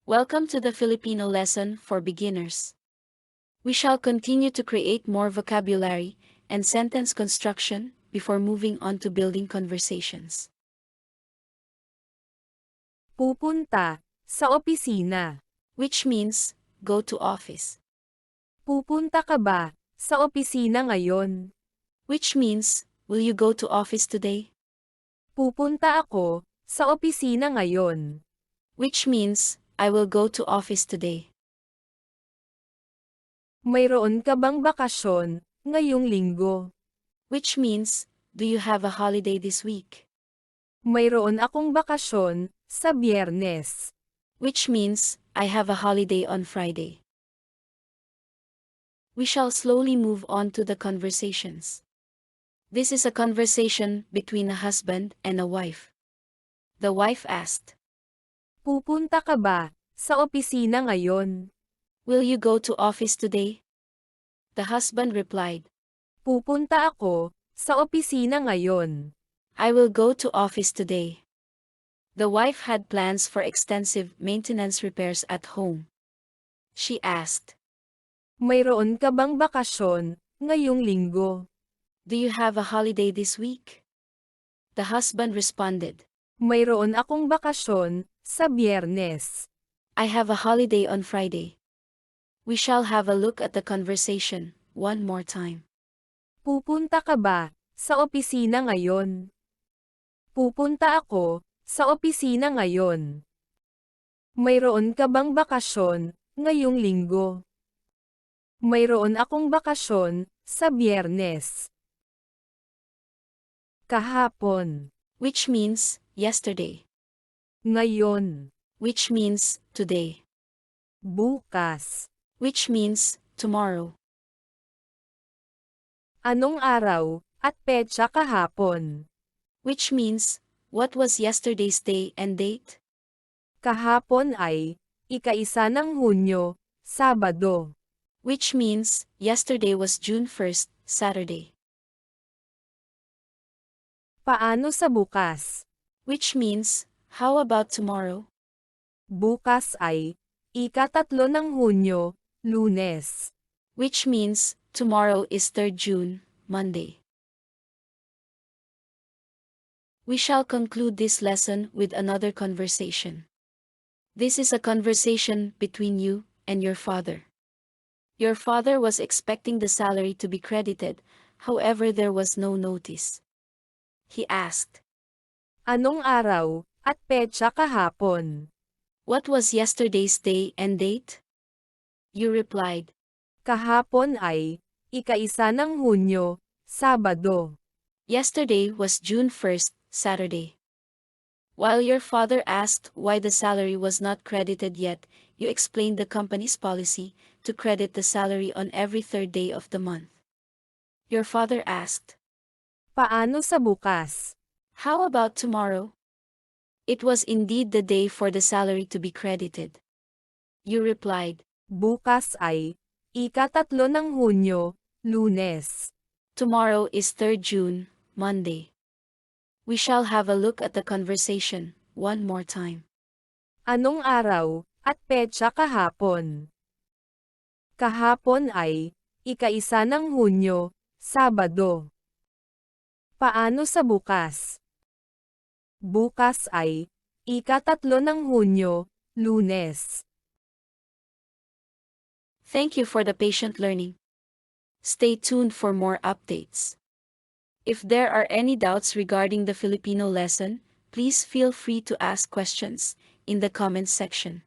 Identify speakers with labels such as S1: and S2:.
S1: Welcome to the Filipino lesson for beginners. We shall continue to create more vocabulary and sentence construction before moving on to building conversations.
S2: Pupunta sa opisina.
S1: Which means, go to office.
S2: Pupunta ka ba sa opisina ngayon?
S1: Which means, will you go to office today?
S2: Pupunta ako sa opisina ngayon.
S1: Which means, I will go to office today.
S2: Mayroon ka bang bakasyon ngayong linggo?
S1: Which means, do you have a holiday this week?
S2: Mayroon akong bakasyon sa Biyernes.
S1: Which means, I have a holiday on Friday. We shall slowly move on to the conversations. This is a conversation between a husband and a wife. The wife asked,
S2: Pupunta ka ba sa opisina ngayon?
S1: "Will you go to office today?" The husband replied,
S2: Pupunta ako sa opisina ngayon.
S1: "I will go to office today." The wife had plans for extensive maintenance repairs at home. She asked,
S2: Mayroon ka bang bakasyon ngayong linggo?
S1: "Do you have a holiday this week?" The husband responded,
S2: Mayroon akong bakasyon sa Biyernes.
S1: "I have a holiday on Friday." We shall have a look at the conversation one more time.
S2: Pupunta ka ba sa opisina ngayon? Pupunta ako sa opisina ngayon. Mayroon ka bang bakasyon ngayong linggo? Mayroon akong bakasyon sa Biyernes. Kahapon.
S1: Which means, yesterday.
S2: Ngayon.
S1: Which means, today.
S2: Bukas.
S1: Which means, tomorrow.
S2: Anong araw at petsa kahapon?
S1: Which means, what was yesterday's day and date?
S2: Kahapon ay ika-1 ng Hunyo, Sabado.
S1: Which means, yesterday was June 1st, Saturday.
S2: Paano sa bukas?
S1: Which means, how about tomorrow?
S2: Bukas ay ika-3 ng Hunyo, Lunes.
S1: Which means, tomorrow is 3rd June, Monday. We shall conclude this lesson with another conversation. This is a conversation between you and your father. Your father was expecting the salary to be credited, however there was no notice. He asked,
S2: Anong araw at petsa kahapon?
S1: "What was yesterday's day and date?" You replied,
S2: Kahapon ay ika-1 ng Hunyo, Sabado.
S1: "Yesterday was June 1st, Saturday." While your father asked why the salary was not credited yet, you explained the company's policy to credit the salary on every third day of the month. Your father asked,
S2: Paano sa bukas?
S1: "How about tomorrow?" It was indeed the day for the salary to be credited. You replied,
S2: Bukas ay ika-3 ng Hunyo, Lunes.
S1: "Tomorrow is 3rd June, Monday." We shall have a look at the conversation one more time.
S2: Anong araw at petsa kahapon? Kahapon ay ika-1 ng Hunyo, Sabado. Paano sa bukas? Bukas ay ika-3 ng Hunyo, Lunes.
S1: Thank you for the patient learning. Stay tuned for more updates. If there are any doubts regarding the Filipino lesson, please feel free to ask questions in the comments section.